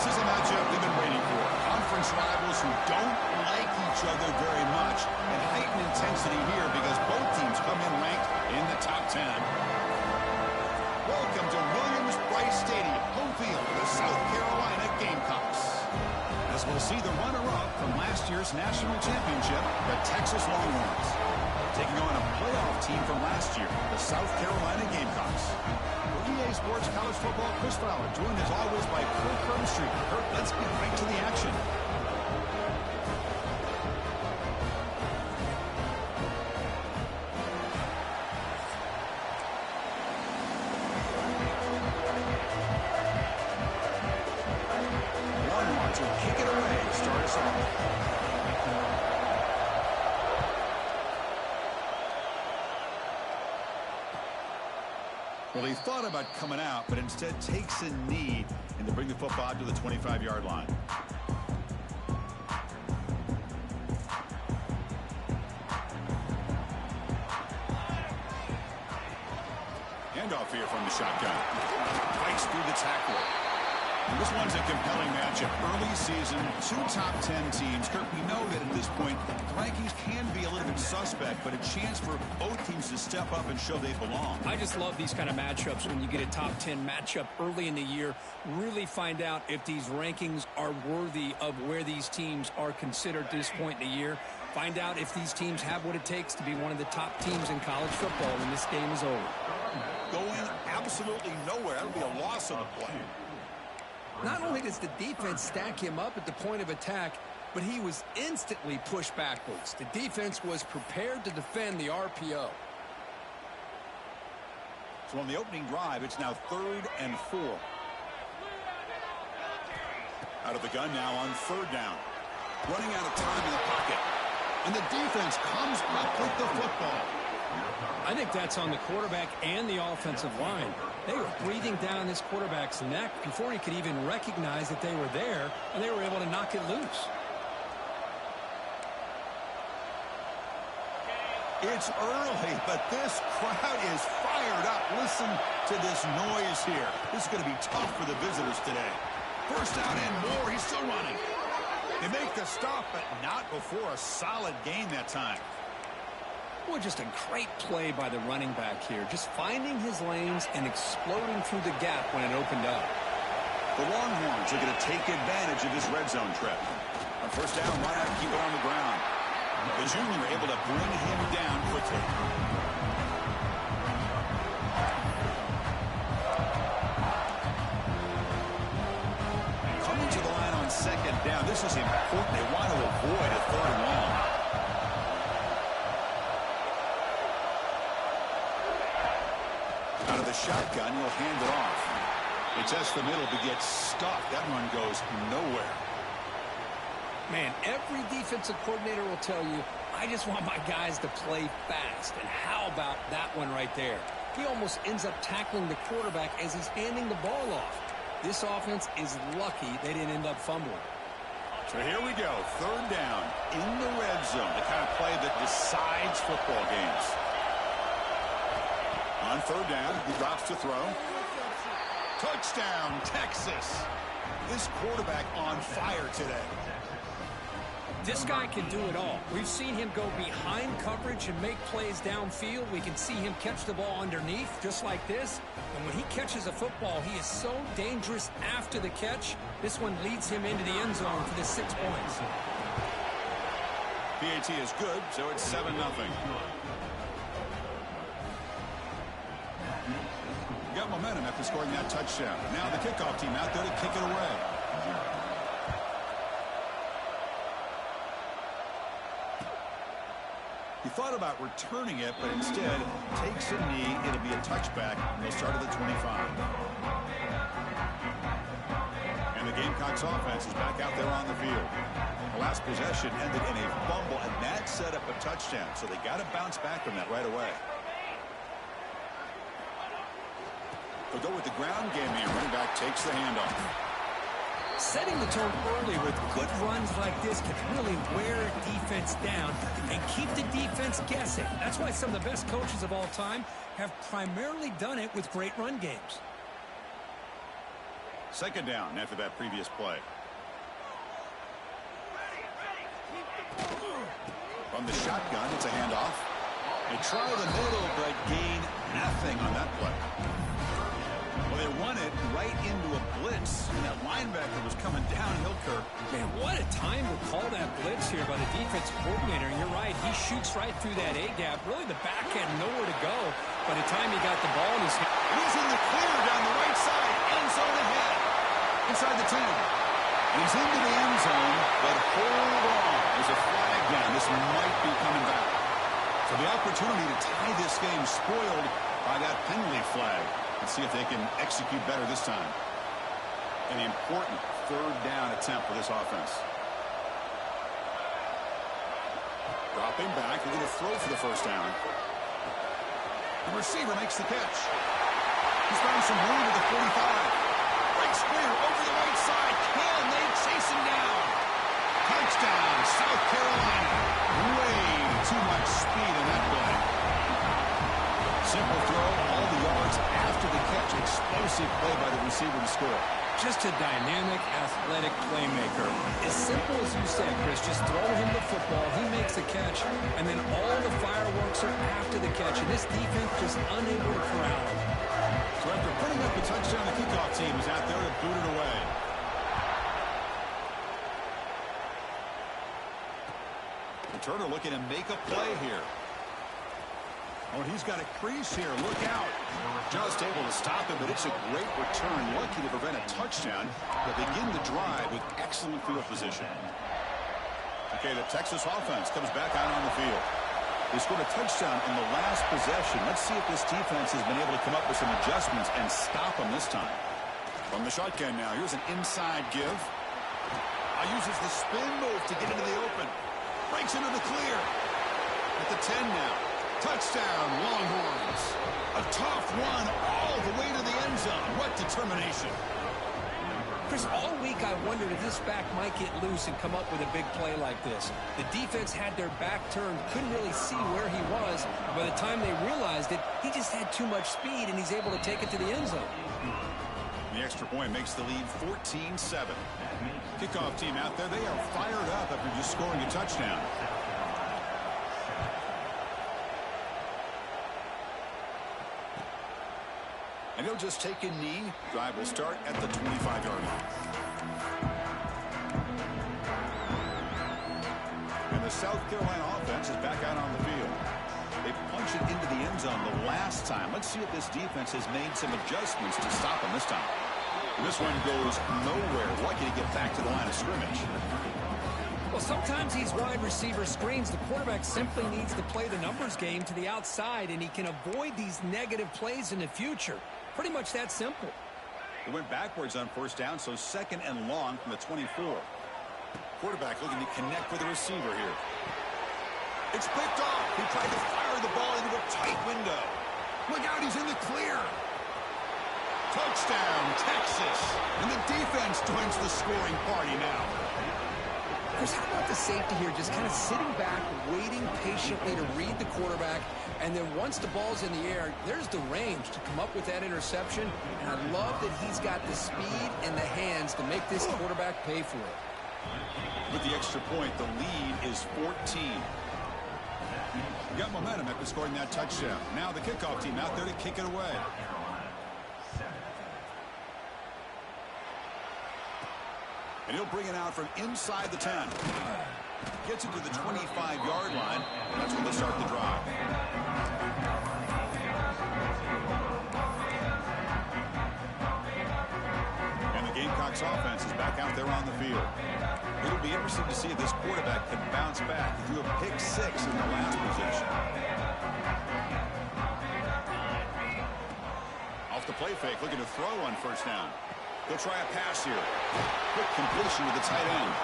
This is a matchup they've been waiting for. Conference rivals who don't like each other very much, and heightened intensity here because both teams come in ranked in the top 10. Welcome to Williams-Brice Stadium, home field of the South Carolina Gamecocks. As we'll see the runner-up from last year's national championship, the Texas Longhorns, taking on a playoff team from last year, the South Carolina Gamecocks. For EA Sports College Football, Chris Fowler, joined as always by Kirk Hermstreet. Kirk, let's get right to the action. Longhorns will kick it away to start us off. Well, he thought about coming out, but instead takes a knee and to bring the football to the 25-yard line. Handoff here from the shotgun. Fights through the tackle. And this one's a compelling matchup. Early season, two top 10 teams. Kirk, we know that at this point, the rankings can be a little bit suspect, but a chance for both teams to step up and show they belong. I just love these kind of matchups when you get a top 10 matchup early in the year. Really find out if these rankings are worthy of where these teams are considered at this point in the year. Find out if these teams have what it takes to be one of the top teams in college football when this game is over. Going absolutely nowhere. That would be a loss of a play. Not only does the defense stack him up at the point of attack, but he was instantly pushed backwards. The defense was prepared to defend the RPO. So on the opening drive, it's now 3rd and 4. Out of the gun now on 3rd down. Running out of time in the pocket. And the defense comes up with the football. I think that's on the quarterback and the offensive line. They were breathing down this quarterback's neck before he could even recognize that they were there, and they were able to knock it loose. It's early, but this crowd is fired up. Listen to this noise here. This is going to be tough for the visitors today. First down and more. He's still running. They make the stop, but not before a solid gain that time. Well, just a great play by the running back here. Just finding his lanes and exploding through the gap when it opened up. The Longhorns are going to take advantage of this red zone trip. On first down, why not keep it on the ground? The junior able to bring him down quickly. Coming to the line on 2nd down. This is important. They want to avoid a 3rd and long. Out of the shotgun, he'll hand it off. He tests the middle, but gets stuck. That run goes nowhere. Man, every defensive coordinator will tell you, I just want my guys to play fast. And how about that one right there? He almost ends up tackling the quarterback as he's handing the ball off. This offense is lucky they didn't end up fumbling. So here we go, 3rd down in the red zone, the kind of play that decides football games. On 3rd down, he drops to throw. Touchdown, Texas. This quarterback on fire today. This guy can do it all. We've seen him go behind coverage and make plays downfield. We can see him catch the ball underneath, just like this. And when he catches a football, he is so dangerous after the catch. This one leads him into the end zone for the 6 points. PAT is good, so it's 7-0. Got momentum after scoring that touchdown. Now the kickoff team out there to kick it away. He thought about returning it, but instead takes a knee. It'll be a touchback, and they'll start at the 25. And the Gamecocks offense is back out there on the field. The last possession ended in a fumble, and that set up a touchdown, so they got to bounce back from that right away. They'll go with the ground game here. Running back takes the handoff. Setting the tone early with good runs like this can really wear a defense down and keep the defense guessing. That's why some of the best coaches of all time have primarily done it with great run games. Second down after that previous play. From the shotgun, it's a handoff. They try the middle, but gain nothing on that play. Well, they run it right into a blitz, and that linebacker was coming downhill, Kirk. Man, what a time to call that blitz here by the defensive coordinator. And you're right, he shoots right through that A-gap. Really, the back had nowhere to go by the time he got the ball in his hand. He's in the clear down the right side, end zone ahead. Inside the 10. And he's into the end zone, but hold on. There's a flag down. This might be coming back. So the opportunity to tie this game spoiled by that penalty flag. Let's see if they can execute better this time. An important third down attempt for this offense. Dropping back, they're going to throw for the first down. The receiver makes the catch. He's found some room at the 45. Breaks clear over the right side. Can they chase him down? Touchdown, South Carolina. Way too much speed in that play. Simple throw, all the yards after the catch. Explosive play by the receiver to score. Just a dynamic, athletic playmaker. As simple as you said, Chris, just throw him the football, he makes a catch, and then all the fireworks are after the catch, and this defense just unable to corral him. So after putting up a touchdown, the kickoff team is out there to boot it away. Turner looking to make a play here. Oh, he's got a crease here. Look out. Just able to stop him, but it's a great return. Lucky to prevent a touchdown, but begin the drive with excellent field position. Okay, the Texas offense comes back out on the field. They scored a touchdown in the last possession. Let's see if this defense has been able to come up with some adjustments and stop them this time. From the shotgun now, here's an inside give. Uses the spin move to get into the open. Breaks into the clear. At the 10 now. Touchdown, Longhorns. A tough one all the way to the end zone. What determination. Chris, all week I wondered if this back might get loose and come up with a big play like this. The defense had their back turned, couldn't really see where he was. By the time they realized it, he just had too much speed, and he's able to take it to the end zone. The extra point makes the lead 14-7. Kickoff team out there, they are fired up after just scoring a touchdown. And he'll just take a knee. Drive will start at the 25-yard line. And the South Carolina offense is back out on the field. They punched it into the end zone the last time. Let's see if this defense has made some adjustments to stop them this time. This one goes nowhere. Lucky to get back to the line of scrimmage. Well, sometimes these wide receiver screens, the quarterback simply needs to play the numbers game to the outside, and he can avoid these negative plays in the future. Pretty much that simple. They went backwards on first down, so second and long from the 24. Quarterback looking to connect with the receiver here. It's picked off. He tried to fire the ball into a tight window. Look out, he's in the clear. Touchdown, Texas. And the defense joins the scoring party now. Chris, how about the safety here just kind of sitting back, waiting patiently to read the quarterback, and then once the ball's in the air, there's the range to come up with that interception, and I love that he's got the speed and the hands to make this quarterback pay for it. With the extra point, the lead is 14. Got momentum after scoring that touchdown. Now the kickoff team out there to kick it away. And he'll bring it out from inside the 10. Gets it to the 25-yard line. That's when they'll start the drive. And the Gamecocks offense is back out there on the field. It'll be interesting to see if this quarterback can bounce back. He threw a pick 6 in the last possession. Off the play fake, looking to throw on first down. He'll try a pass here. Quick completion to the tight end.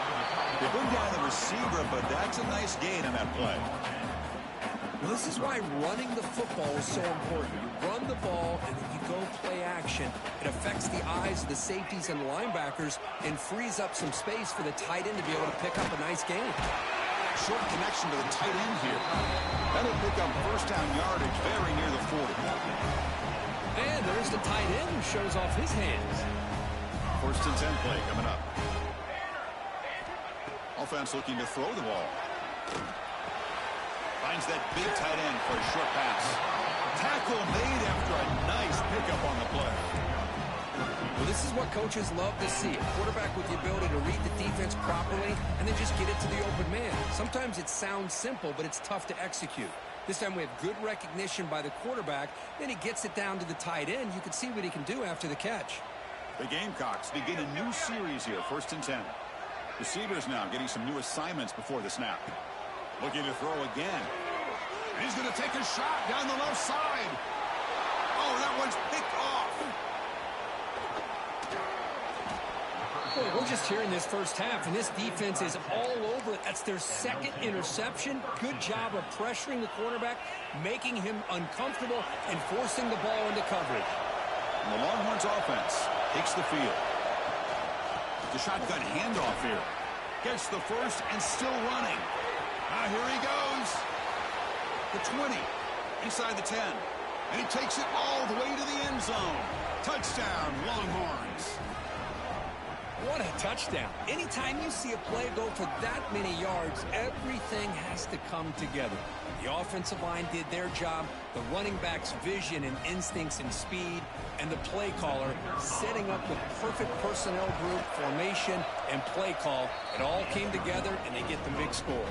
They bring down the receiver, but that's a nice gain on that play. Well, this is why running the football is so important. You run the ball, and then you go play action. It affects the eyes of the safeties and the linebackers and frees up some space for the tight end to be able to pick up a nice gain. Short connection to the tight end here. That'll pick up first down yardage very near the 40. And there's the tight end who shows off his hands. First and 10 play coming up. Offense looking to throw the ball. Finds that big tight end for a short pass. Tackle made after a nice pickup on the play. Well, this is what coaches love to see. A quarterback with the ability to read the defense properly and then just get it to the open man. Sometimes it sounds simple, but it's tough to execute. This time we have good recognition by the quarterback. Then he gets it down to the tight end. You can see what he can do after the catch. The Gamecocks begin a new series here, first and 10. Receivers now getting some new assignments before the snap. Looking to throw again. And he's going to take a shot down the left side. Oh, that one's picked off. Well, we're just here in this first half, and this defense is all over it. That's their second interception. Good job of pressuring the quarterback, making him uncomfortable, and forcing the ball into coverage. And the Longhorns offense takes the field. The shotgun handoff here. Gets the first and still running. Now here he goes. The 20. Inside the 10. And he takes it all the way to the end zone. Touchdown, Longhorns. What a touchdown. Anytime you see a play go for that many yards, everything has to come together. The offensive line did their job, the running back's vision and instincts and speed, and the play caller setting up the perfect personnel group, formation, and play call. It all came together, and they get the big score.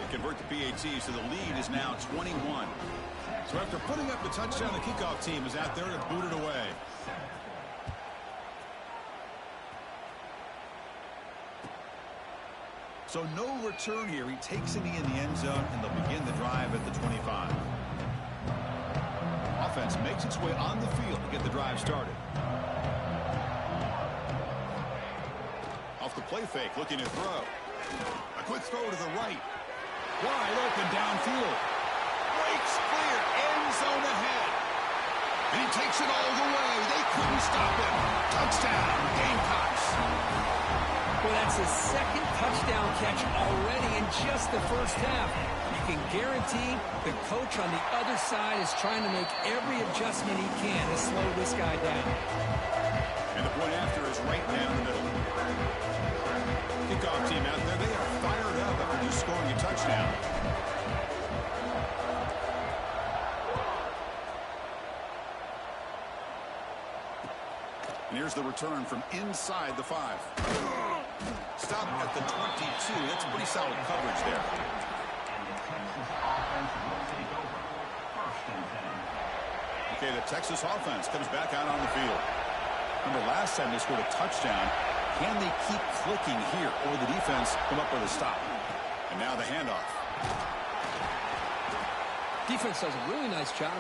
They convert the PATs, so the lead is now 21. So after putting up the touchdown, the kickoff team is out there to boot it away. So no return here. He takes a knee in the end zone, and they'll begin the drive at the 25. Offense makes its way on the field to get the drive started. Off the play fake, looking to throw. A quick throw to the right. Wide open downfield. Breaks clear, end zone ahead. And he takes it all the way. They couldn't stop him. Touchdown, Gamecocks. Well, that's his second touchdown catch already in just the first half. You can guarantee the coach on the other side is trying to make every adjustment he can to slow this guy down. And the point after is right down the middle. Kickoff team out there, they are fired up after just scoring a touchdown. And here's the return from inside the 5. Stop at the 22. That's pretty solid coverage there. Okay, the Texas offense comes back out on the field. Remember, last time they scored a touchdown. Can they keep clicking here, or the defense come up with a stop? And now the handoff. Defense does a really nice job.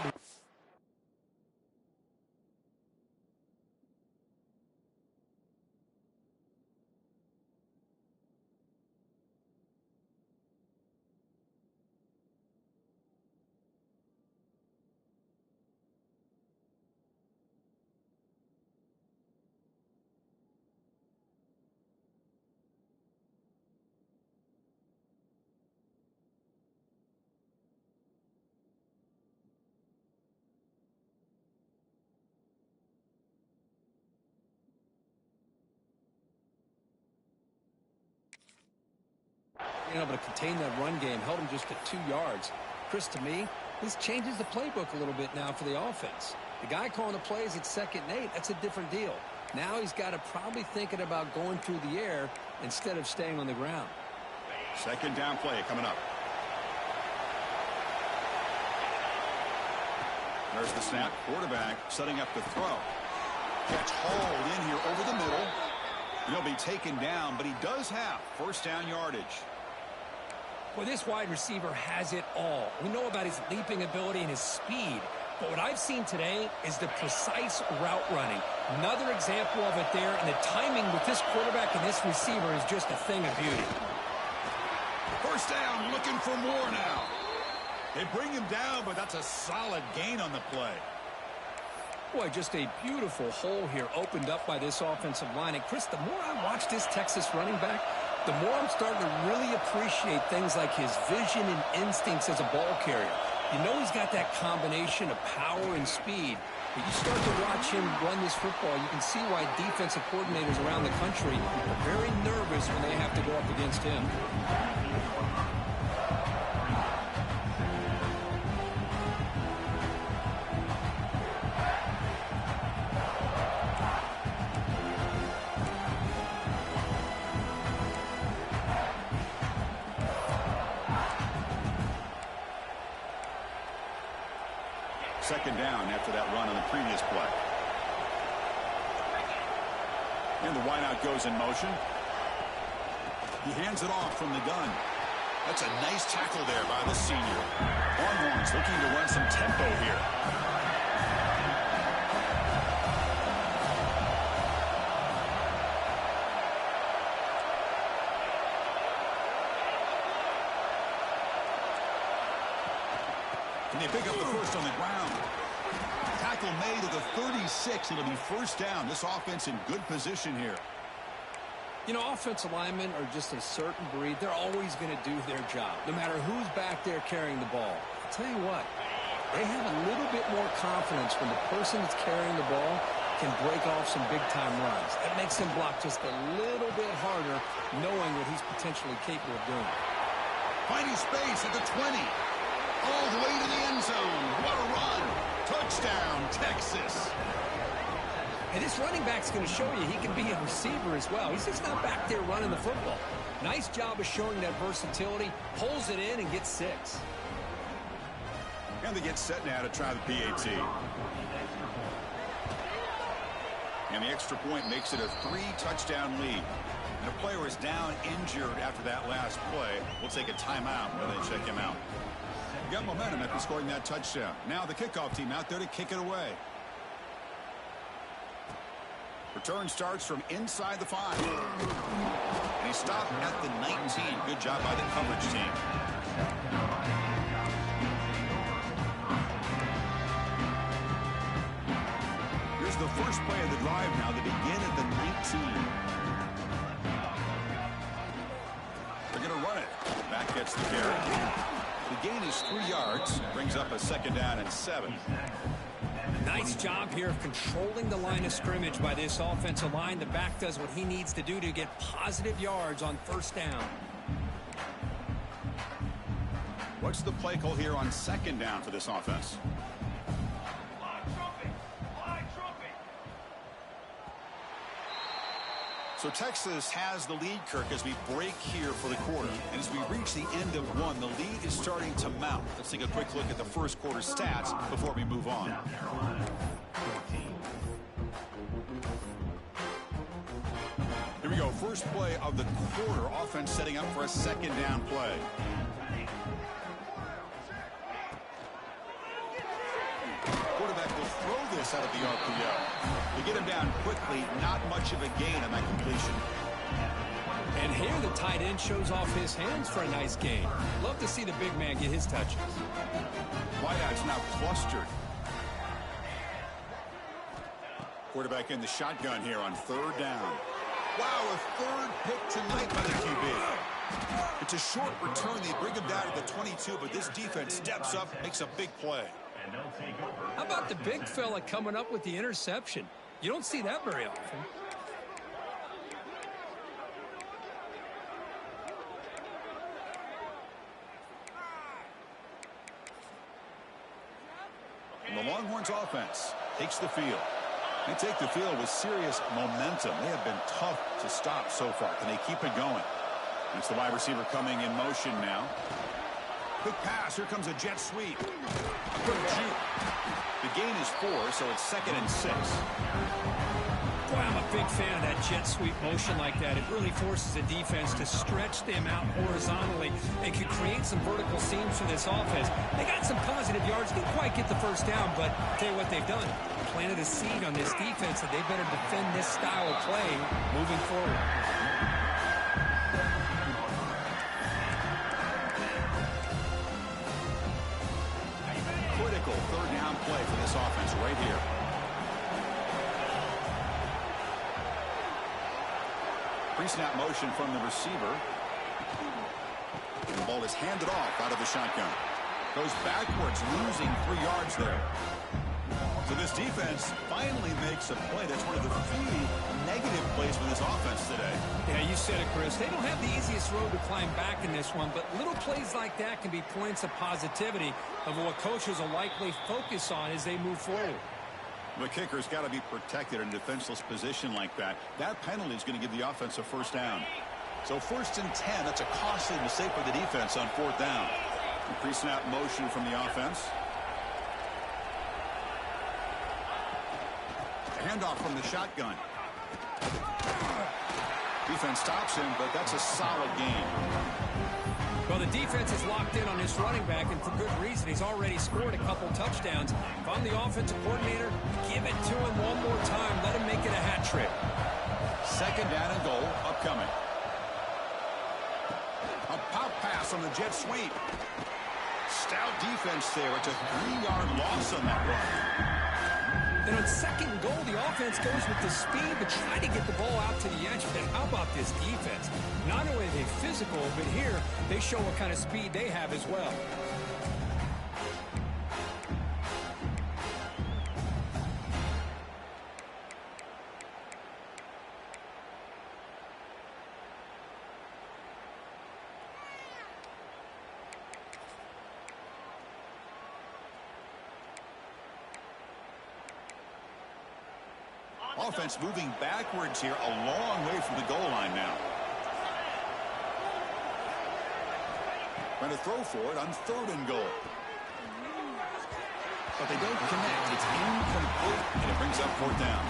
Being able to contain that run game, held him just at 2 yards. Chris, to me, this changes the playbook a little bit now for the offense. The guy calling the plays at 2nd and 8, that's a different deal. Now he's got to probably thinking about going through the air instead of staying on the ground. Second down play coming up. There's the snap. Quarterback setting up the throw. Catch hauled in here over the middle. He'll be taken down, but he does have first down yardage. Well, this wide receiver has it all. We know about his leaping ability and his speed, but what I've seen today is the precise route running. Another example of it there, and the timing with this quarterback and this receiver is just a thing of beauty. First down, looking for more now. They bring him down, but that's a solid gain on the play. Boy, just a beautiful hole here opened up by this offensive line. And, Chris, the more I watch this Texas running back, the more I'm starting to really appreciate things like his vision and instincts as a ball carrier. You know he's got that combination of power and speed. But you start to watch him run this football, you can see why defensive coordinators around the country are very nervous when they have to go up against him. Second down after that run on the previous play. And the wideout goes in motion. He hands it off from the gun. That's a nice tackle there by the senior. Longhorns looking to run some tempo here. And they pick up the first on the ground. Tackle made to the 36. It'll be first down. This offense in good position here. You know, offensive linemen are just a certain breed. They're always going to do their job, no matter who's back there carrying the ball. I'll tell you what, they have a little bit more confidence when the person that's carrying the ball can break off some big-time runs. That makes him block just a little bit harder, knowing what he's potentially capable of doing. Finding space at the 20. All the way to the end zone. What a run. Touchdown, Texas. And this running back's going to show you he can be a receiver as well. He's just not back there running the football. Nice job of showing that versatility. Pulls it in and gets 6. And they get set now to try the PAT. And the extra point makes it a 3-touchdown lead. And a player is down injured after that last play. We'll take a timeout while they check him out. Got momentum after scoring that touchdown. Now the kickoff team out there to kick it away. Return starts from inside the 5. And he stopped at the 19. Good job by the coverage team. Here's the first play of the drive now. They begin at the 19. They're going to run it. Back gets the carry. The gain is 3 yards. Brings up a second down and 7. Nice job here of controlling the line of scrimmage by this offensive line. The back does what he needs to do to get positive yards on first down. What's the play call here on second down for this offense? So Texas has the lead, Kirk, as we break here for the quarter. And as we reach the end of one, the lead is starting to mount. Let's take a quick look at the first quarter stats before we move on. Here we go. First play of the quarter. Offense setting up for a second down play. Quarterback will throw this out of the RPO. They get him down quickly. Not much of a gain on that completion. And here the tight end shows off his hands for a nice gain. Love to see the big man get his touches. Wideout's now clustered. Quarterback in the shotgun here on third down. Wow, a third pick tonight by the QB. It's a short return. They bring him down to the 22, but this defense steps up, makes a big play. How about the big fella coming up with the interception? You don't see that very often. And the Longhorns offense takes the field. They take the field with serious momentum. They have been tough to stop so far. Can they keep it going? It's the wide receiver coming in motion now. Quick pass. Here comes a jet sweep. A quick juke. The gain is 4, so it's 2nd and 6. Boy, I'm a big fan of that jet sweep motion like that. It really forces the defense to stretch them out horizontally and can create some vertical seams for this offense. They got some positive yards. Didn't quite get the first down, but I'll tell you what they've done. Planted a seed on this defense that they better defend this style of play moving forward. Critical third down play for this offense right here. Pre-snap motion from the receiver. And the ball is handed off out of the shotgun. Goes backwards, losing 3 yards there. So this defense finally makes a play. That's one of the few negative plays for this offense today. Yeah, you said it, Chris. They don't have the easiest road to climb back in this one, but little plays like that can be points of positivity of what coaches will likely focus on as they move forward. The kicker's got to be protected in a defenseless position like that. That penalty is going to give the offense a first down. So 1st and 10, that's a costly mistake for the defense on 4th down. Pre-snap motion from the offense. Handoff from the shotgun. Defense stops him, but that's a solid game. Well, the defense is locked in on this running back, and for good reason. He's already scored a couple touchdowns. If I'm the offensive coordinator, give it to him one more time. Let him make it a hat trick. 2nd down and goal upcoming. A pop pass on the jet sweep. Stout defense there. It's a 3-yard loss on that run. And on 2nd and goal, the offense goes with the speed to try to get the ball out to the edge. But how about this defense? Not only are they physical, but here they show what kind of speed they have as well. Offense moving backwards here, a long way from the goal line now. Trying to throw for it on 3rd and goal. But they don't connect. It's incomplete, and it brings up 4th down.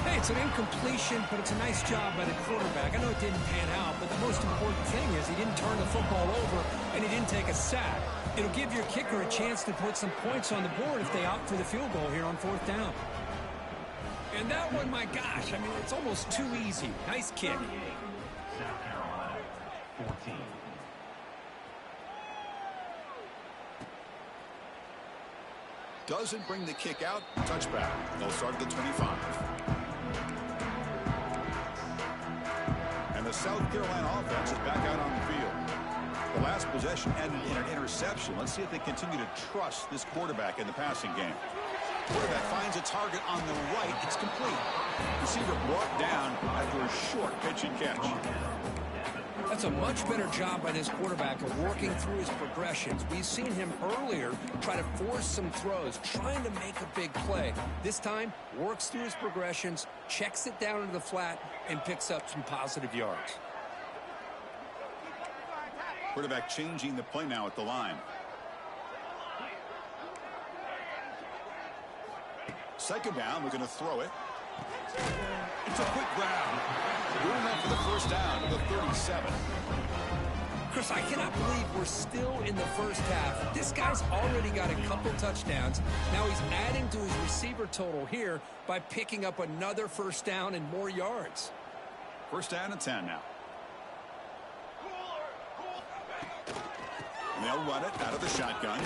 Hey, it's an incompletion, but it's a nice job by the quarterback. I know it didn't pan out, but the most important thing is he didn't turn the football over, and he didn't take a sack. It'll give your kicker a chance to put some points on the board if they opt for the field goal here on 4th down. And that one, my gosh, I mean, it's almost too easy. Nice kick. South Carolina, 14. Doesn't bring the kick out. Touchback. They'll start at the 25. And the South Carolina offense is back out on the field. The last possession ended in an interception. Let's see if they continue to trust this quarterback in the passing game. Quarterback finds a target on the right. It's complete. Receiver brought down after a short pitch and catch. That's a much better job by this quarterback of working through his progressions. We've seen him earlier try to force some throws, trying to make a big play. This time, works through his progressions, checks it down into the flat, and picks up some positive yards. Quarterback changing the play now at the line. Second down, we're going to throw it. It's a quick grab. Going up for the first down to the 37. Chris, I cannot believe we're still in the first half. This guy's already got a couple touchdowns. Now he's adding to his receiver total here by picking up another first down and more yards. First down and 10 now. And they'll run it out of the shotgun.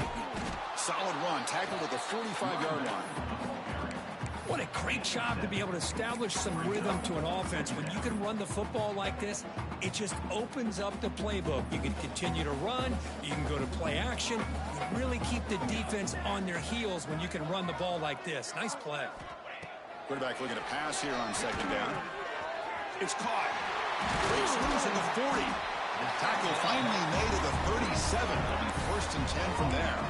Solid run, tackled at the 45-yard line. What a great job to be able to establish some rhythm to an offense. When you can run the football like this, it just opens up the playbook. You can continue to run. You can go to play action. You really keep the defense on their heels when you can run the ball like this. Nice play. Quarterback looking to pass here on second down. It's caught. Breaks loose at the 40. Tackle finally made at the 37. It'll be first and 10 from there.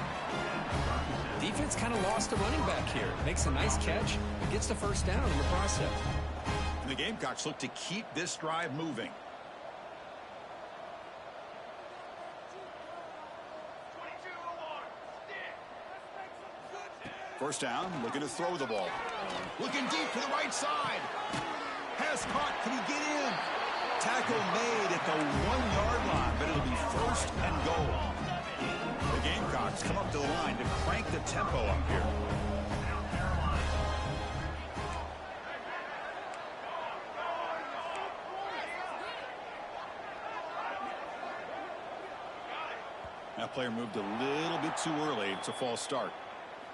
Defense kind of lost a running back here. Makes a nice catch, but gets the first down in the process. And the Gamecocks look to keep this drive moving. First down, looking to throw the ball. Looking deep to the right side. Pass caught. Can he get in? Tackle made at the 1-yard line, but it'll be first and goal. The Gamecocks come up to the line to crank the tempo up here. That player moved a little bit too early. It's a false start.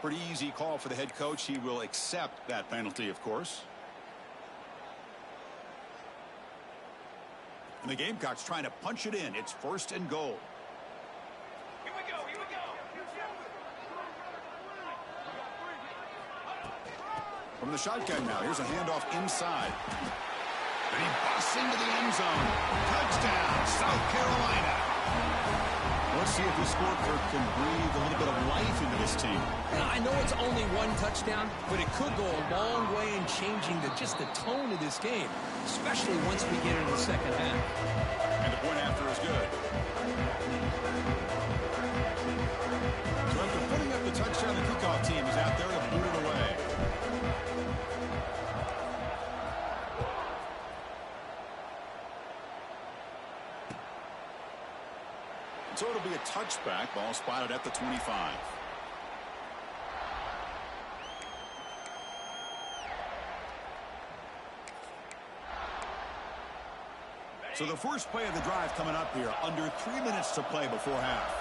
Pretty easy call for the head coach. He will accept that penalty, of course. And the Gamecocks trying to punch it in. It's first and goal. Here we go. From the shotgun now, here's a handoff inside. And he busts into the end zone. Touchdown, South Carolina. Let's see if this score, Kirk, can breathe a little bit of life into this team. Yeah, I know it's only one touchdown, but it could go a long way in changing just the tone of this game, especially once we get into the second half. And the point after is good. So after putting up the touchdown, the kickoff team is out there to boot it away. So it'll be a touchback. Ball spotted at the 25. So the first play of the drive coming up here. Under 3 minutes to play before half.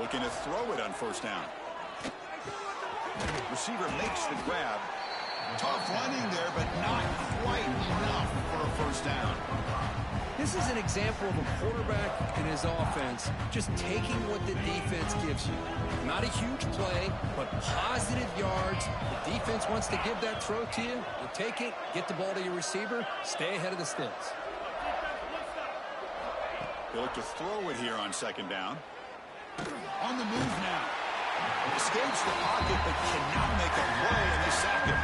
Looking to throw it on first down. Receiver makes the grab. Tough running there, but not quite enough for a first down. This is an example of a quarterback and his offense just taking what the defense gives you. Not a huge play, but positive yards. The defense wants to give that throw to you. You take it, get the ball to your receiver, stay ahead of the sticks. They look to throw it here on second down. On the move now. Escapes the pocket, but cannot make a play, and they sack him.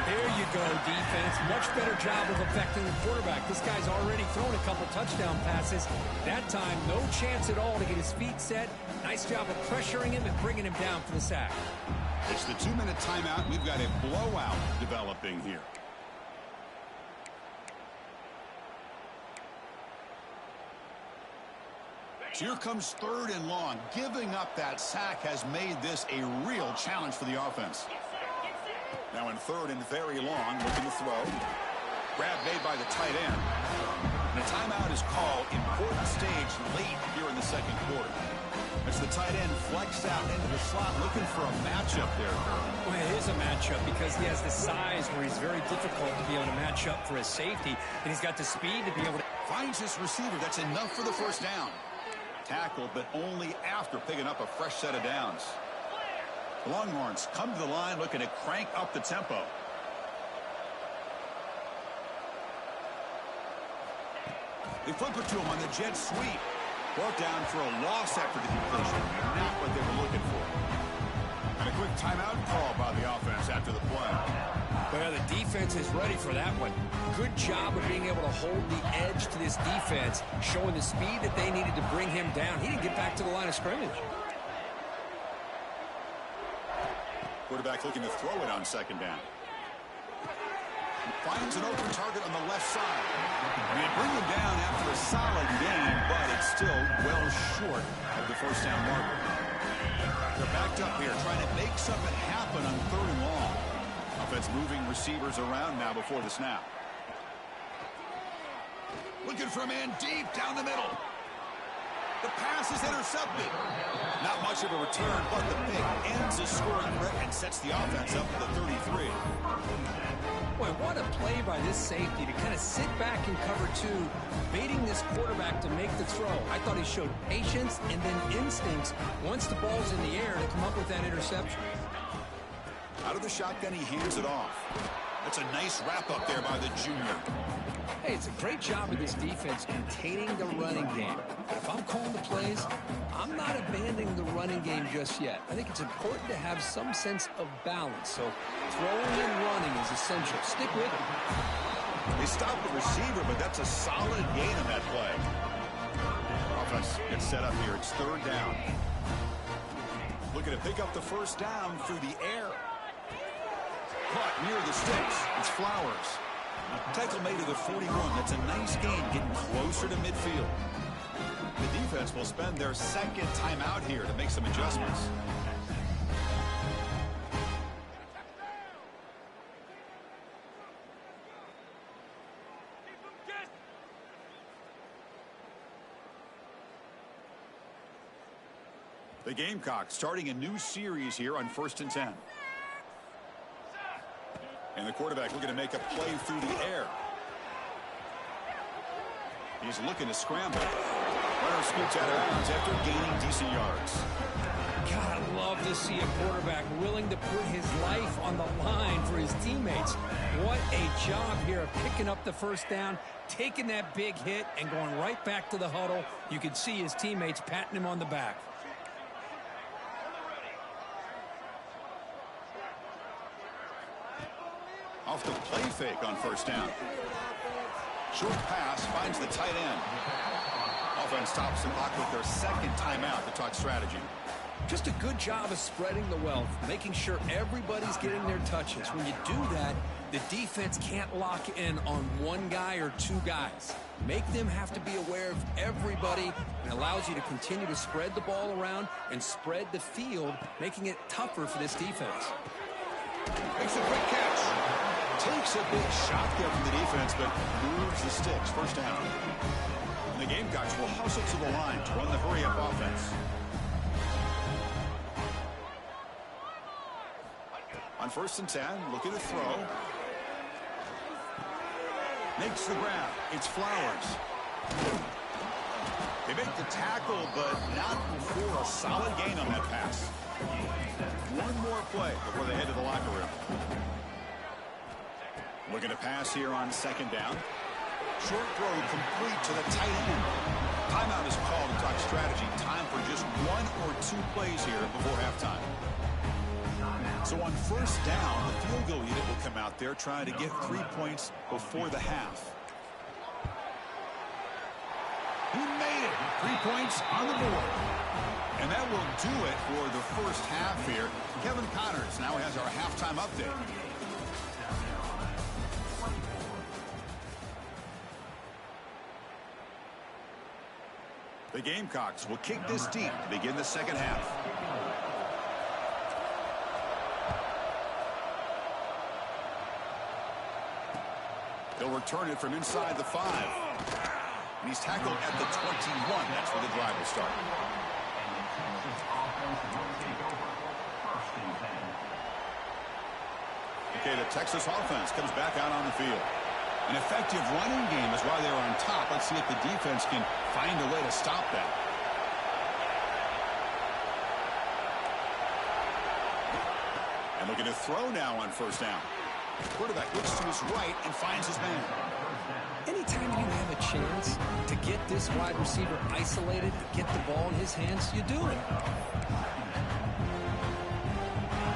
There you go, defense. Much better job of affecting the quarterback. This guy's already thrown a couple touchdown passes. That time, no chance at all to get his feet set. Nice job of pressuring him and bringing him down for the sack. It's the 2-minute timeout. We've got a blowout developing here. So here comes third and long. Giving up that sack has made this a real challenge for the offense. Now in third and very long, looking to throw. Grab made by the tight end. And a timeout is called. Important stage late here in the second quarter. As the tight end flexed out into the slot, looking for a matchup there. Well, it is a matchup because he has the size where he's very difficult to be able to match up for his safety. And he's got the speed to be able to... Finds his receiver. That's enough for the first down. Tackle, but only after picking up a fresh set of downs. The Longhorns come to the line looking to crank up the tempo. They flip it to him on the jet sweep. Brought down for a loss after the completion. Not what they were looking for. And a quick timeout call by the offense after the play. Well, the defense is ready for that one. Good job of being able to hold the edge to this defense, showing the speed that they needed to bring him down. He didn't get back to the line of scrimmage. Quarterback looking to throw it on second down. Finds an open target on the left side. They bring him down after a solid game, but it's still well short of the first down marker. They're backed up here, trying to make something happen on third and long. Offense moving receivers around now before the snap. Looking for a man deep down the middle. The pass is intercepted. Not much of a return, but the pick ends the scoring threat and sets the offense up to the 33. Boy, what a play by this safety to kind of sit back in cover two, baiting this quarterback to make the throw. I thought he showed patience and then instincts once the ball's in the air to come up with that interception. Out of the shotgun, he hands it off. That's a nice wrap-up there by the junior. Hey, it's a great job of this defense containing the running game. If I'm calling the plays, I'm not abandoning the running game just yet. I think it's important to have some sense of balance. So throwing and running is essential. Stick with it. They stop the receiver, but that's a solid gain on that play. Offense gets set up here. It's third down. Looking to pick up the first down through the air. Caught near the sticks. It's Flowers. Tackle made to the 41. That's a nice gain, getting closer to midfield. The defense will spend their second timeout here to make some adjustments. The Gamecocks starting a new series here on 1st and 10. And the quarterback looking to make a play through the air. He's looking to scramble. Runner scoots out of bounds after gaining decent yards. God, I love to see a quarterback willing to put his life on the line for his teammates. What a job here of picking up the first down, taking that big hit, and going right back to the huddle. You can see his teammates patting him on the back. Off the play fake on first down. Short pass finds the tight end. Offense stops the clock with their second timeout to talk strategy. Just a good job of spreading the wealth, making sure everybody's getting their touches. When you do that, the defense can't lock in on one guy or two guys. Make them have to be aware of everybody, and allows you to continue to spread the ball around and spread the field, making it tougher for this defense. Makes a quick catch. Takes a big shot there from the defense, but moves the sticks. First down. And the Gamecocks will hustle to the line to run the hurry-up offense. On 1st and 10, looking to throw. Makes the grab. It's Flowers. They make the tackle, but not before a solid gain on that pass. One more play before they head to the locker room. Looking to pass here on 2nd down. Short throw complete to the tight end. Timeout is called to talk strategy. Time for just 1 or 2 plays here before halftime. So on 1st down, the field goal unit will come out there trying to get 3 points before the half. He made it. 3 points on the board. And that will do it for the first half here. Kevin Connors now has our halftime update. The Gamecocks will kick this deep to begin the second half. They'll return it from inside the 5. And he's tackled at the 21. That's where the drive will start. Okay, the Texas offense comes back out on the field. An effective running game is why they're on top. Let's see if the defense can find a way to stop that. And looking to throw now on 1st down. Quarterback looks to his right and finds his man. Anytime you have a chance to get this wide receiver isolated, get the ball in his hands, you do it.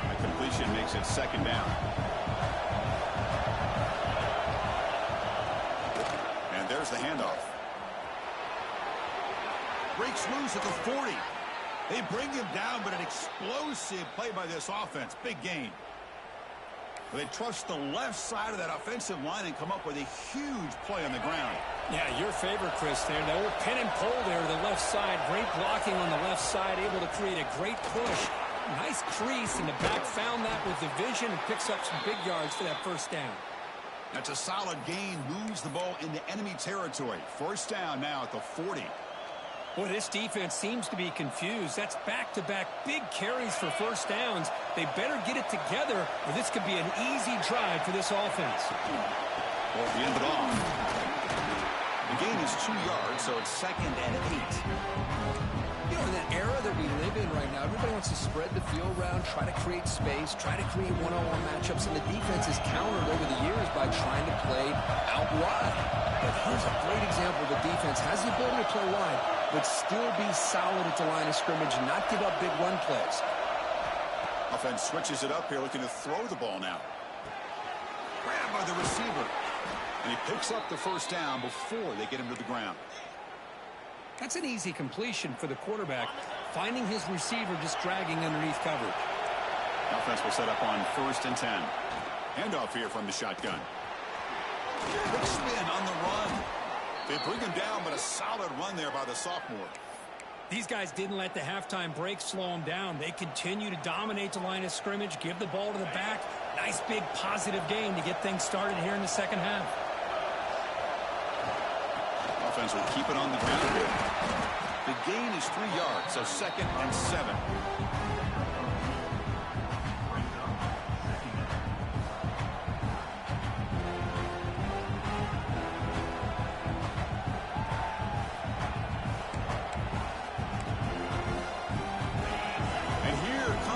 A completion makes it 2nd down. And there's the handoff. Breaks loose at the 40. They bring him down, but an explosive play by this offense. Big gain. They trust the left side of that offensive line and come up with a huge play on the ground. Yeah, your favorite, Chris, there. The old pin and pull there to the left side. Great blocking on the left side, able to create a great push. Nice crease, and the back found that with the vision and picks up some big yards for that 1st down. That's a solid gain. Moves the ball into enemy territory. 1st down now at the 40. Boy, this defense seems to be confused. That's back-to-back big carries for 1st downs. They better get it together, or this could be an easy drive for this offense. Well, at the end of it all, the gain is 2 yards, so it's 2nd and 8. You know, in that era that we live in right now, everybody wants to spread the field around, try to create space, try to create one-on-one matchups, and the defense is countered over the years by trying to play out wide. But here's a great example. The defense has the ability to play wide, but still be solid at the line of scrimmage and not give up big run plays. Offense switches it up here, looking to throw the ball now. Grabbed by the receiver. And he picks up the 1st down before they get him to the ground. That's an easy completion for the quarterback, finding his receiver just dragging underneath coverage. Offense will set up on 1st and 10. Handoff here from the shotgun. Quick spin on the run. They bring him down, but a solid run there by the sophomore. These guys didn't let the halftime break slow them down. They continue to dominate the line of scrimmage, give the ball to the back. Nice big positive gain to get things started here in the 2nd half. Offense will keep it on the ground here. The gain is 3 yards, so 2nd and 7.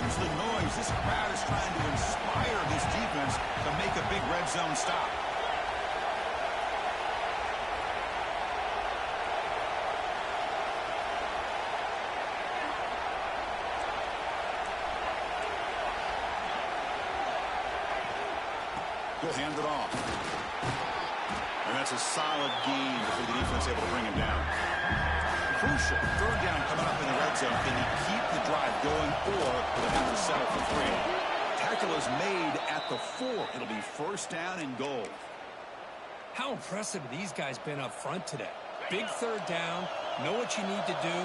Here's the noise. This crowd is trying to inspire this defense to make a big red zone stop. He'll hand it off. And that's a solid gain before the defense able to bring him down. Crucial. Third down coming up in the red zone. Can he keep the drive going, or will they have to settle for 3? Tackle is made at the 4. It'll be first down and goal. How impressive have these guys been up front today? Big third down. Know what you need to do.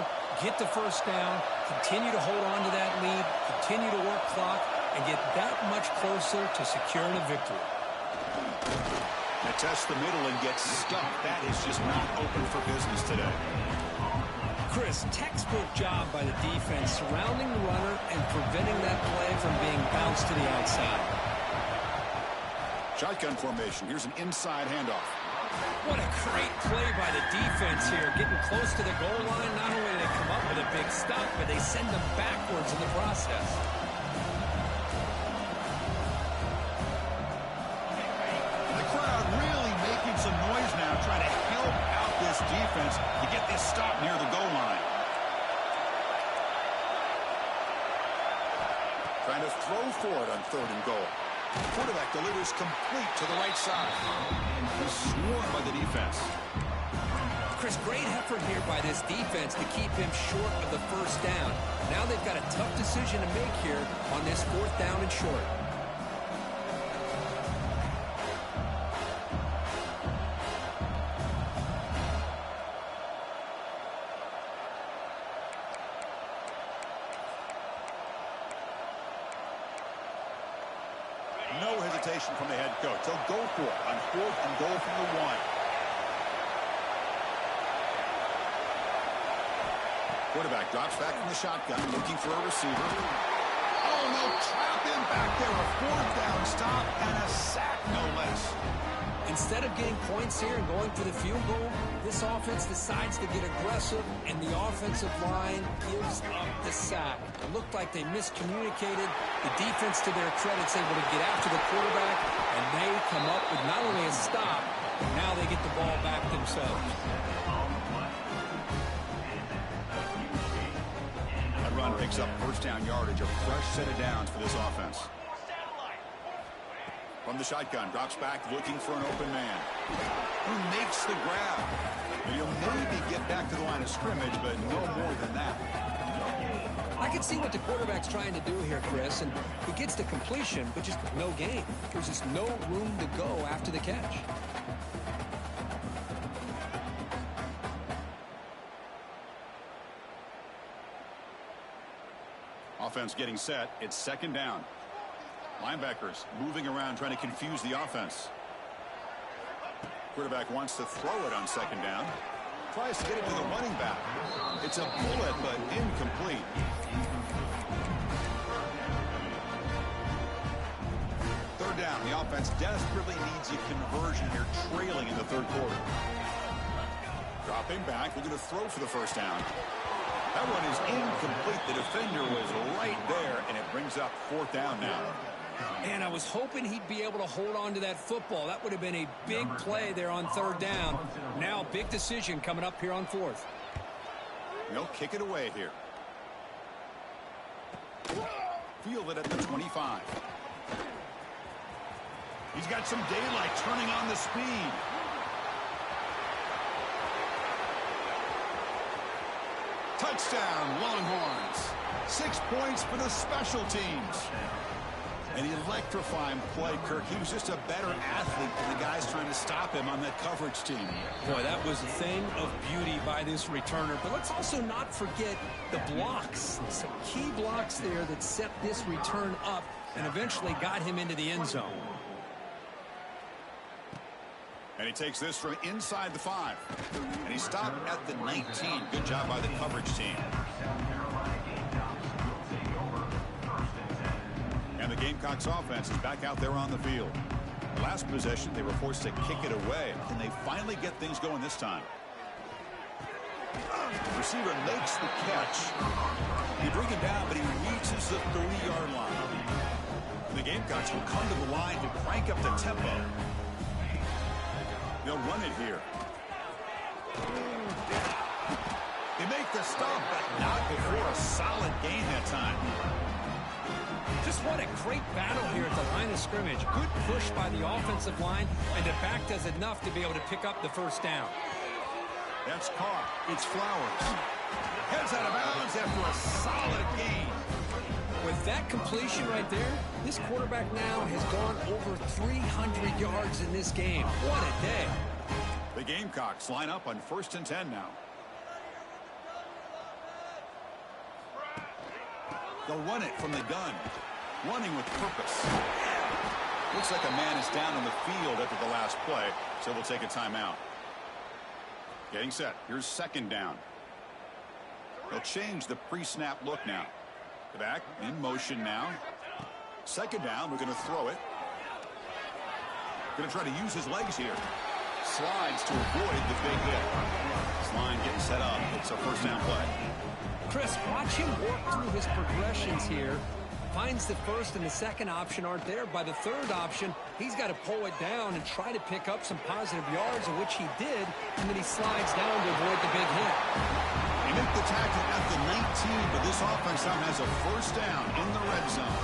Get the first down. Continue to hold on to that lead. Continue to work clock. And get that much closer to securing a victory. They test the middle and get stuck. That is just not open for business today. Chris, textbook job by the defense surrounding the runner and preventing that play from being bounced to the outside. Shotgun formation. Here's an inside handoff. What a great play by the defense here. Getting close to the goal line. Not only do they come up with a big stop, but they send them backwards in the process. Some noise now, trying to help out this defense to get this stop near the goal line. Trying to throw for it on 3rd and goal. Quarterback delivers complete to the right side. He's swarmed by the defense. Chris, great effort here by this defense to keep him short of the first down. Now they've got a tough decision to make here on this 4th down and short. No hesitation from the head coach. They'll go for it on 4th and goal from the 1. Quarterback drops back from the shotgun, looking for a receiver. Oh, no, trap him back there. A 4th down stop and a sack, no less. Instead of getting points here and going for the field goal, this offense decides to get aggressive, and the offensive line gives up the sack. It looked like they miscommunicated. The defense, to their credit, is able to get after the quarterback, and they come up with not only a stop, but now they get the ball back themselves. That run picks up first down yardage, a fresh set of downs for this offense. From the shotgun, drops back, looking for an open man. Who makes the grab? He'll maybe get back to the line of scrimmage, but no more than that. I can see what the quarterback's trying to do here, Chris, and he gets the completion, but just no gain. There's just no room to go after the catch. Offense getting set. It's 2nd down. Linebackers moving around, trying to confuse the offense. Quarterback wants to throw it on 2nd down. Tries to get it to the running back. It's a bullet, but incomplete. Third down. The offense desperately needs a conversion here, trailing in the 3rd quarter. Dropping back. We're going to throw for the first down. That one is incomplete. The defender was right there, and it brings up 4th down now. And I was hoping he'd be able to hold on to that football. That would have been a big play there on 3rd down. Now, big decision coming up here on 4th. They'll kick it away here. Field it at the 25. He's got some daylight, turning on the speed. Touchdown, Longhorns. 6 points for the special teams. An electrifying play, Kirk. He was just a better athlete than the guys trying to stop him on that coverage team. Boy, that was a thing of beauty by this returner. But let's also not forget the blocks. Some key blocks there that set this return up and eventually got him into the end zone. And he takes this from inside the 5. And he stopped at the 19. Good job by the coverage team. And the Gamecocks offense is back out there on the field. Last possession, they were forced to kick it away. Can they finally get things going this time? Receiver makes the catch. He bring him down, but he reads is the 30-yard line. The Gamecocks will come to the line to crank up the tempo. They'll run it here. They make the stop, but not before a solid gain that time. Just what a great battle here at the line of scrimmage. Good push by the offensive line, and the back does enough to be able to pick up the first down. That's Carr. It's Flowers. Heads out of bounds after a solid gain. With that completion right there, this quarterback now has gone over 300 yards in this game. What a day. The Gamecocks line up on 1st and 10 now. They'll run it from the gun. Running with purpose. Looks like a man is down on the field after the last play, so we'll take a timeout. Getting set. Here's 2nd down. They'll change the pre-snap look now. The back in motion now. 2nd down. We're going to throw it. Going to try to use his legs here. Slides to avoid the big hit. This line getting set up. It's a 1st down play. Chris, watch him work through his progressions here. Finds the 1st and the 2nd option aren't there. By the 3rd option, he's got to pull it down and try to pick up some positive yards, of which he did, and then he slides down to avoid the big hit. They make the tackle at the 19, but this offense now has a 1st down in the red zone.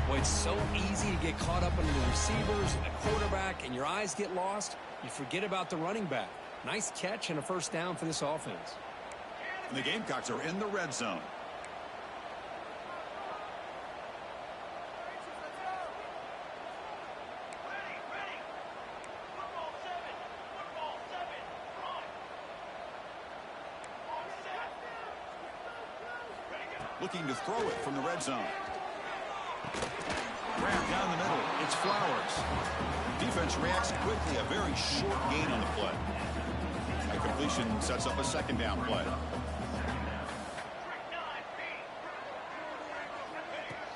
Well, it's so easy to get caught up under the receivers and the quarterback, and your eyes get lost. You forget about the running back. Nice catch and a 1st down for this offense. And the Gamecocks are in the red zone. Looking to throw it from the red zone. Grab down the middle. It's Flowers. Defense reacts quickly. A very short gain on the play. The completion sets up a 2nd down play.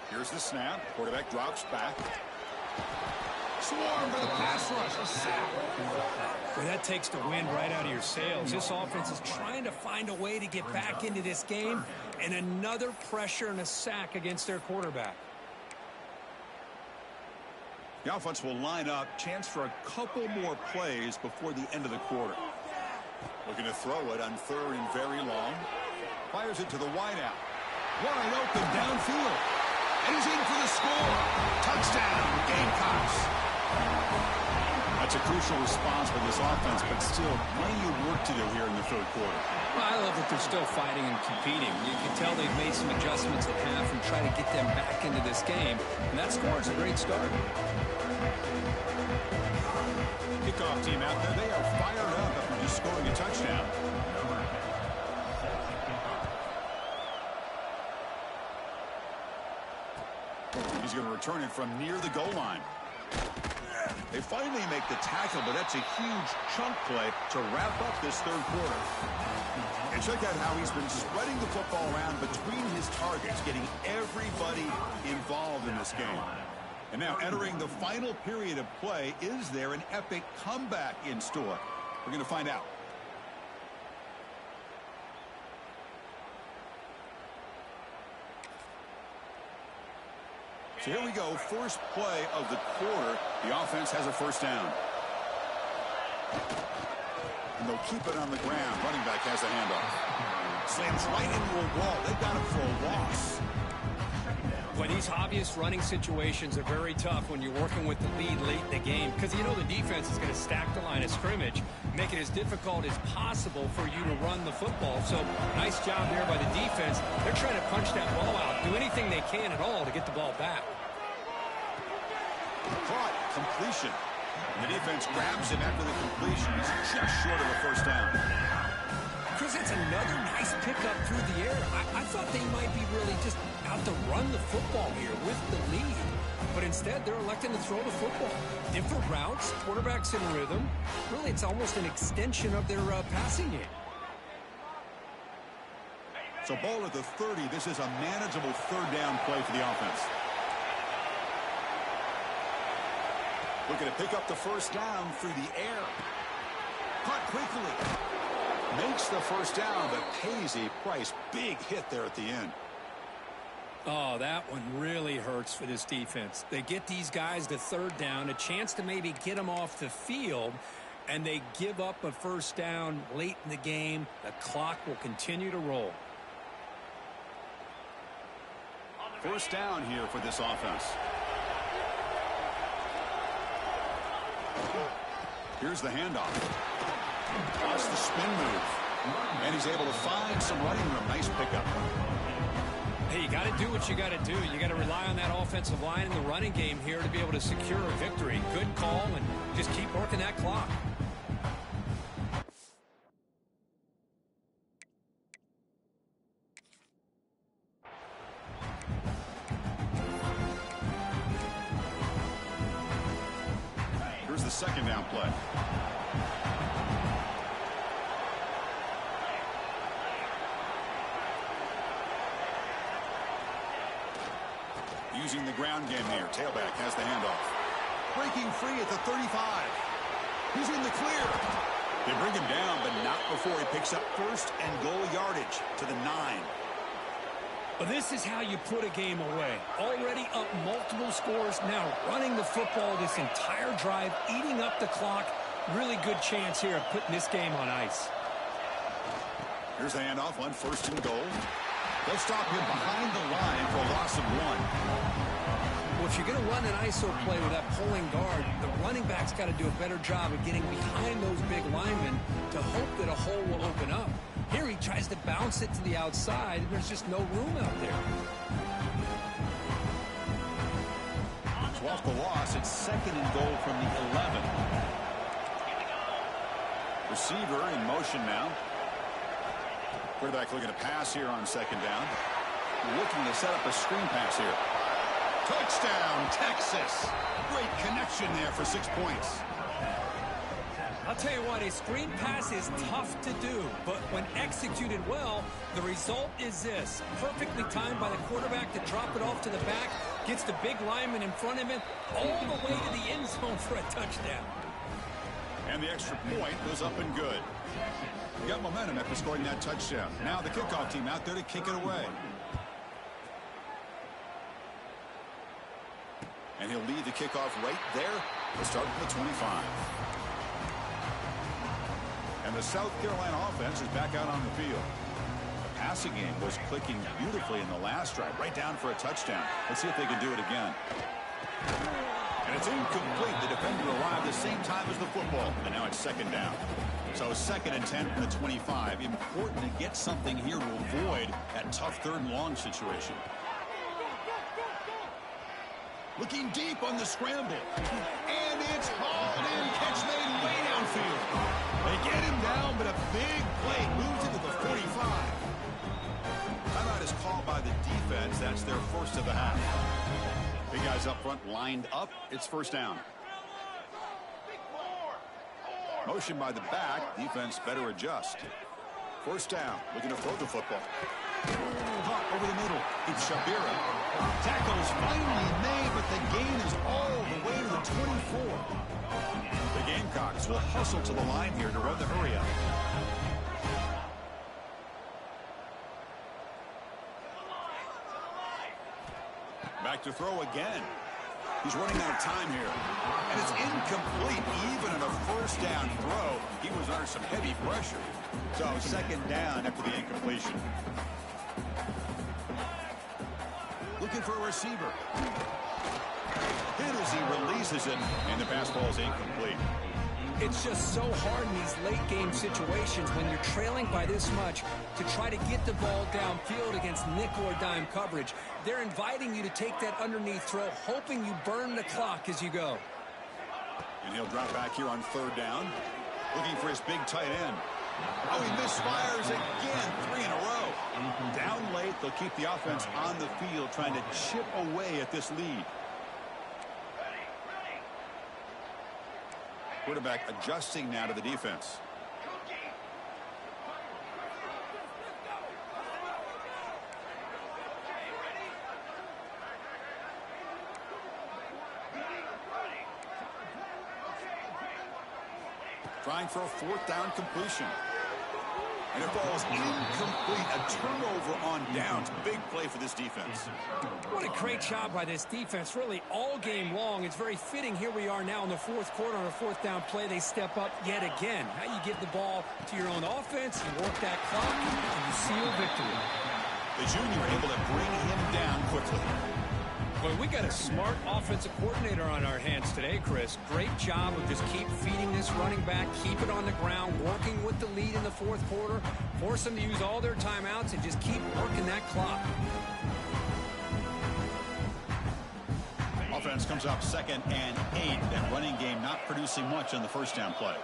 Here's the snap. Quarterback drops back. Swarm for the pass rush. A sack. Well, that takes the wind right out of your sails. This offense is trying to find a way to get back into this game, and another pressure and a sack against their quarterback. The offense will line up. Chance for a couple more plays before the end of the quarter. Looking to throw it on 3rd and very long. Fires it to the wideout. Wide open downfield. And he's in for the score. Touchdown, Gamecocks. That's a crucial response for this offense, but still plenty of work to do here in the 3rd quarter. Well, I love that they're still fighting and competing. You can tell they've made some adjustments at half and try to get them back into this game. And that score is a great start. Kickoff team out there. They are fired up after just scoring a touchdown. He's going to return it from near the goal line. They finally make the tackle, but that's a huge chunk play to wrap up this 3rd quarter. And check out how he's been spreading the football around between his targets, getting everybody involved in this game. And now entering the final period of play, is there an epic comeback in store? We're going to find out. So here we go, first play of the quarter. The offense has a 1st down. And they'll keep it on the ground. Running back has a handoff. Slams right into a wall. They've got him for a loss. Well, these obvious running situations are very tough when you're working with the lead late in the game, because you know the defense is going to stack the line of scrimmage, make it as difficult as possible for you to run the football. So nice job there by the defense. They're trying to punch that ball out, do anything they can at all to get the ball back. Caught, completion. And the defense grabs him after the completion. He's just short of a 1st down. Chris, it's another nice pickup through the air. I thought they might be really just out to run the football here with the lead. But instead, they're electing to throw the football. Different routes, quarterbacks in rhythm. Really, it's almost an extension of their passing game. So ball at the 30. This is a manageable 3rd down play for the offense. Looking to pick up the 1st down through the air. Caught quickly. Makes the 1st down, but pays a price. Big hit there at the end. Oh, that one really hurts for this defense. They get these guys to third down, a chance to maybe get them off the field, and they give up a first down late in the game. The clock will continue to roll. First down here for this offense. Here's the handoff. Watch the spin move. And he's able to find some running room. Nice pickup. Hey, you got to do what you got to do. You got to rely on that offensive line in the running game here to be able to secure a victory. Good call, and just keep working that clock. Here's the second down play. Using the ground game here. Tailback has the handoff. Breaking free at the 35. He's in the clear. They bring him down, but not before he picks up first and goal yardage to the 9. Well, this is how you put a game away. Already up multiple scores, now running the football this entire drive, eating up the clock. Really good chance here of putting this game on ice. Here's the handoff on first and goal. They'll stop him behind the line for a loss of 1. Well, if you're going to run an ISO play with that pulling guard, the running back's got to do a better job of getting behind those big linemen to hope that a hole will open up. Here he tries to bounce it to the outside, and there's just no room out there. So off the loss, it's second and goal from the 11. Receiver in motion now. Quarterback looking to pass here on second down. Looking to set up a screen pass here. Touchdown, Texas. Great connection there for 6 points. I'll tell you what, a screen pass is tough to do, but when executed well, the result is this. Perfectly timed by the quarterback to drop it off to the back, gets the big lineman in front of him, all the way to the end zone for a touchdown. And the extra point goes up and good. Got momentum after scoring that touchdown. Now the kickoff team out there to kick it away. And he'll lead the kickoff right there. We'll start at the 25. And the South Carolina offense is back out on the field. The passing game was clicking beautifully in the last drive, right down for a touchdown. Let's see if they can do it again. And it's incomplete. The defender arrived the same time as the football. And now it's second down. So second and 10 from the 25. Important to get something here to avoid that tough third and long situation. Looking deep on the scramble. And it's hauled in. Catch made way downfield. They get him down, but a big play moves into the 45. Timeout is called by the defense. That's their first of the half. Big guys up front lined up. It's first down. Motion by the back. Defense better adjust. First down. Looking to throw the football. Hot over the middle. It's Shabira. Tackle's finally made, but the gain is all the way to the 24. The Gamecocks will hustle to the line here to run the hurry up. Back to throw again. He's running out of time here. And it's incomplete. Even on a first down throw, he was under some heavy pressure. So second down after the incompletion. Looking for a receiver. Hit as he releases it, and the pass ball is incomplete. It's just so hard in these late game situations when you're trailing by this much to try to get the ball downfield against nickel or dime coverage. They're inviting you to take that underneath throw, hoping you burn the clock as you go. And he'll drop back here on third down, looking for his big tight end. Oh, he misfires again, 3 in a row. Down late, they'll keep the offense on the field, trying to chip away at this lead. Quarterback adjusting now to the defense. Trying for a fourth down completion. And it falls incomplete. A turnover on downs. Big play for this defense. What a great job by this defense, really all game long. It's very fitting. Here we are now in the fourth quarter on a fourth down play. They step up yet again. Now you give the ball to your own offense, you work that clock, and you seal victory. The junior able to bring him down quickly. Well, we got a smart offensive coordinator on our hands today, Chris. Great job of just keep feeding this running back, keep it on the ground, working with the lead in the fourth quarter, force them to use all their timeouts, and just keep working that clock. Offense comes up 2nd and 8. That running game not producing much on the first down play.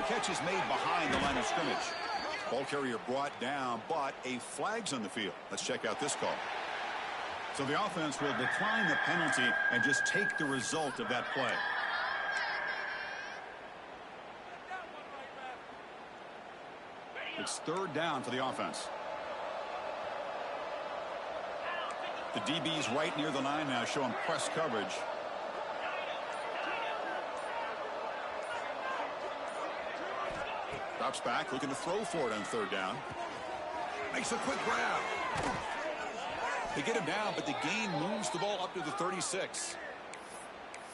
Catch is made behind the line of scrimmage. Ball carrier brought down, but a flag's on the field. Let's check out this call. So the offense will decline the penalty and just take the result of that play. It's 3rd down for the offense. The DB's right near the line now, showing press coverage. Drops back, looking to throw for it on 3rd down. Makes a quick grab. They get him down, but the gain moves the ball up to the 36.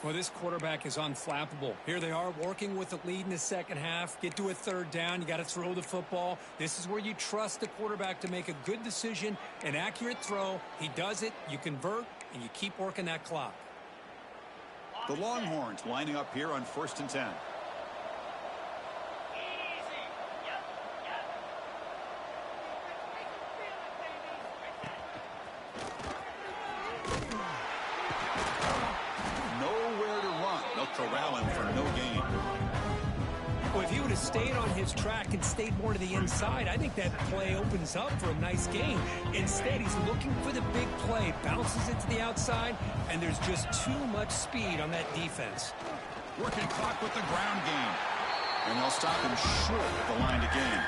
Well, this quarterback is unflappable. Here they are working with the lead in the second half. Get to a 3rd down. You got to throw the football. This is where you trust the quarterback to make a good decision, an accurate throw. He does it. You convert, and you keep working that clock. The Longhorns lining up here on 1st and 10. Corral him for no gain. Well, if he would have stayed on his track and stayed more to the inside, I think that play opens up for a nice gain. Instead, he's looking for the big play, bounces it to the outside, and there's just too much speed on that defense. Working clock with the ground game. And they'll stop him short of the line to gain.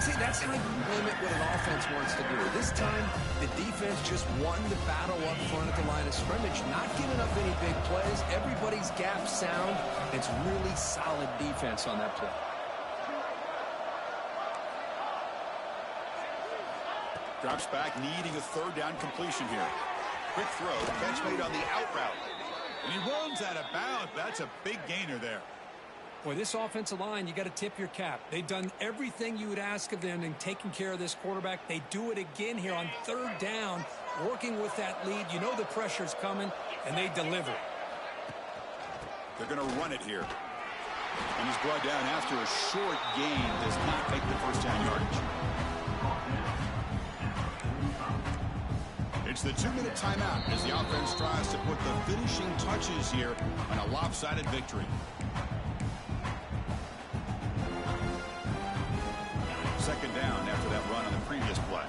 See, that's how you limit what an offense wants to do. This time, the defense just won the battle up front at the line of scrimmage, not giving up any big plays. Everybody's gap sound. It's really solid defense on that play. Drops back, needing a 3rd down completion here. Quick throw, catch made on the out route. And he runs out of bounds. That's a big gainer there. Boy, this offensive line, you got to tip your cap. They've done everything you would ask of them in taking care of this quarterback. They do it again here on 3rd down, working with that lead. You know the pressure's coming, and they deliver. They're going to run it here. And he's brought down after a short gain. Does not make the 1st down yardage. It's the 2-minute timeout as the offense tries to put the finishing touches here on a lopsided victory. 2nd down after that run on the previous play.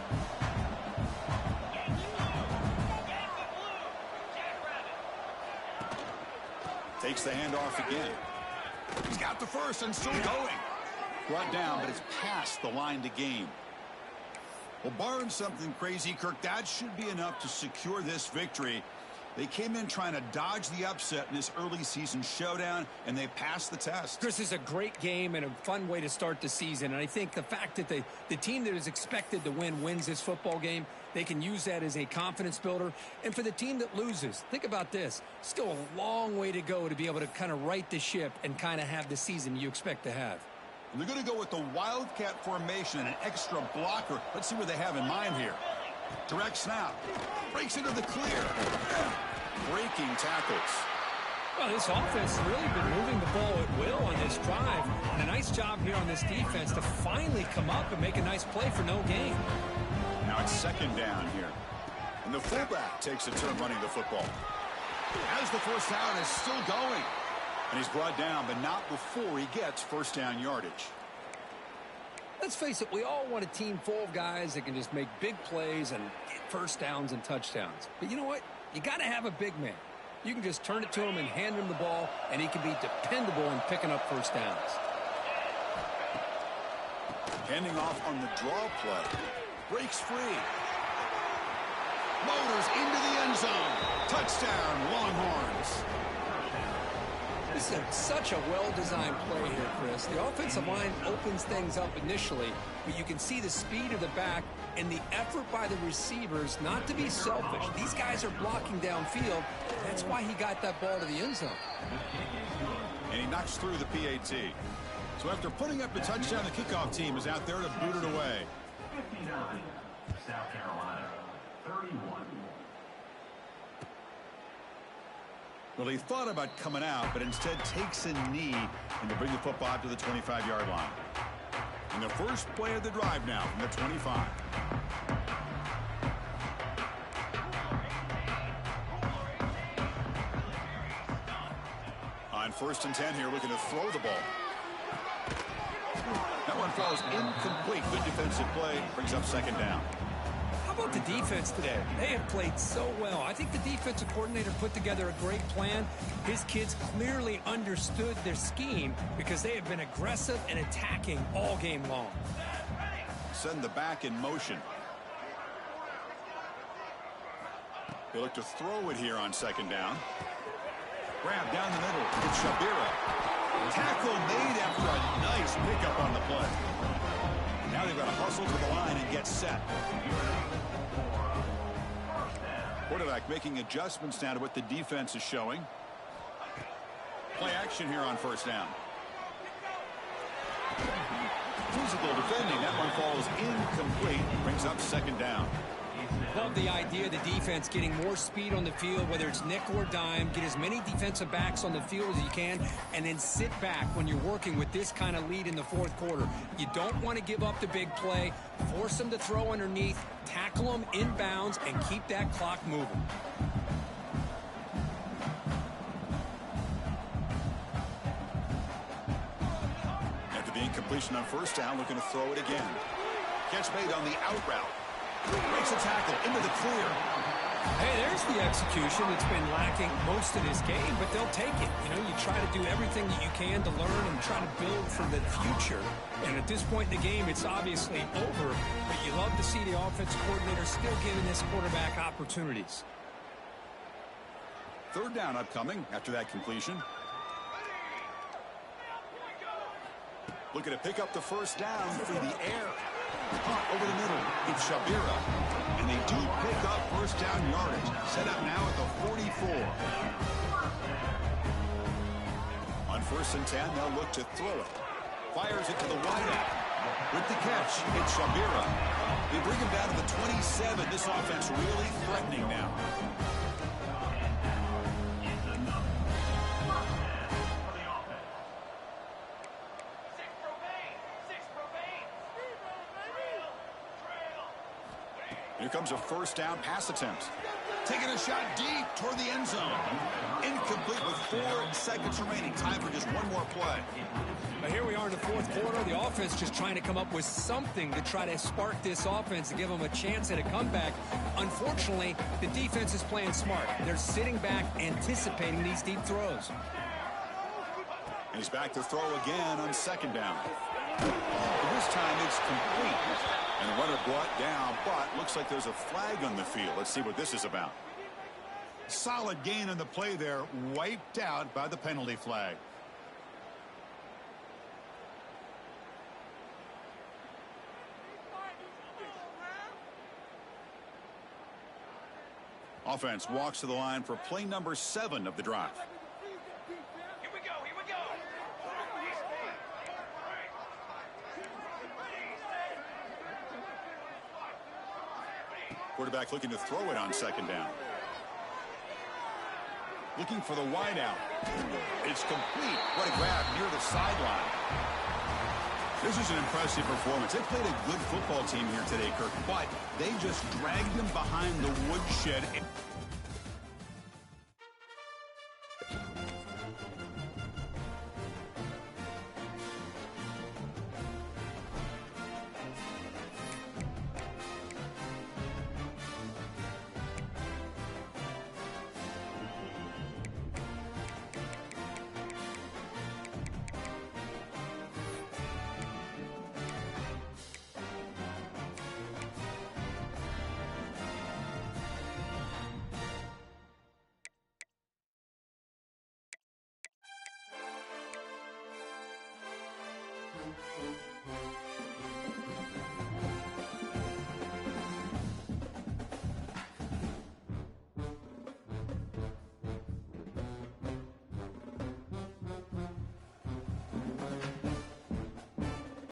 Takes the handoff again. He's got the first and still going. Brought down, but it's past the line to gain. Well, barring something crazy, Kirk, that should be enough to secure this victory. They came in trying to dodge the upset in this early season showdown, and they passed the test. Chris, is a great game and a fun way to start the season. And I think the fact that the team that is expected to win wins this football game, they can use that as a confidence builder. And for the team that loses, think about this. Still a long way to go to be able to kind of right the ship and kind of have the season you expect to have. And they're going to go with the Wildcat formation and an extra blocker. Let's see what they have in mind here. Direct snap. Breaks into the clear. Breaking tackles. Well, this offense has really been moving the ball at will on this drive. And a nice job here on this defense to finally come up and make a nice play for no gain. Now it's 2nd down here. And the fullback takes a turn running the football. As the 1st down is still going. And he's brought down, but not before he gets 1st down yardage. Let's face it, we all want a team full of guys that can just make big plays and get 1st downs and touchdowns. But you know what? You got to have a big man. You can just turn it to him and hand him the ball, and he can be dependable in picking up 1st downs. Handing off on the draw play. Breaks free. Motors into the end zone. Touchdown, Longhorns. This is such a well-designed play here, Chris. The offensive line opens things up initially, but you can see the speed of the back and the effort by the receivers not to be selfish. These guys are blocking downfield. That's why he got that ball to the end zone. And he knocks through the PAT. So after putting up the touchdown, the kickoff team is out there to boot it away. 59, South Carolina, 31. Well, he thought about coming out, but instead takes a knee and to bring the football out to the 25-yard line. And the first play of the drive now from the 25. On 1st and 10 here, looking to throw the ball. That one falls incomplete. Good defensive play. Brings up 2nd down. How about the defense today? They have played so well. I think the defensive coordinator put together a great plan. His kids clearly understood their scheme because they have been aggressive and attacking all game long. Send the back in motion. They look to throw it here on 2nd down. Grab down the middle. It's Shabira. Tackle made after a nice pickup on the play. Now they've got to hustle to the line and get set. Quarterback making adjustments now to what the defense is showing. Play action here on 1st down. Physical defending. That one falls incomplete. Brings up 2nd down. Love the idea of the defense getting more speed on the field, whether it's nickel or dime. Get as many defensive backs on the field as you can, and then sit back when you're working with this kind of lead in the 4th quarter. You don't want to give up the big play. Force them to throw underneath, tackle them inbounds, and keep that clock moving. After the incompletion on 1st down, looking to throw it again. Catch made on the out route. Makes a tackle into the clear. Hey, there's the execution that's been lacking most of this game, but they'll take it. You know, you try to do everything that you can to learn and try to build for the future. And at this point in the game, it's obviously over, but you love to see the offensive coordinator still giving this quarterback opportunities. 3rd down upcoming after that completion. Looking to pick up the 1st down through the air. Caught over the middle. It's Shabira. And they do pick up 1st down yardage. Set up now at the 44. On 1st and 10, they'll look to throw it. Fires it to the wideout. With the catch, it's Shabira. They bring him down to the 27. This offense really threatening now. Here comes a 1st down pass attempt. Taking a shot deep toward the end zone. Incomplete with 4 seconds remaining. Time for just one more play. But here we are in the 4th quarter. The offense just trying to come up with something to try to spark this offense to give them a chance at a comeback. Unfortunately, the defense is playing smart. They're sitting back, anticipating these deep throws. And he's back to throw again on 2nd down. This time it's complete. And the runner brought down, but looks like there's a flag on the field. Let's see what this is about. Solid gain on the play there, wiped out by the penalty flag. Offense walks to the line for play number 7 of the drive. Quarterback looking to throw it on 2nd down. Looking for the wideout. It's complete. What a grab near the sideline. This is an impressive performance. They played a good football team here today, Kirk, but they just dragged them behind the woodshed.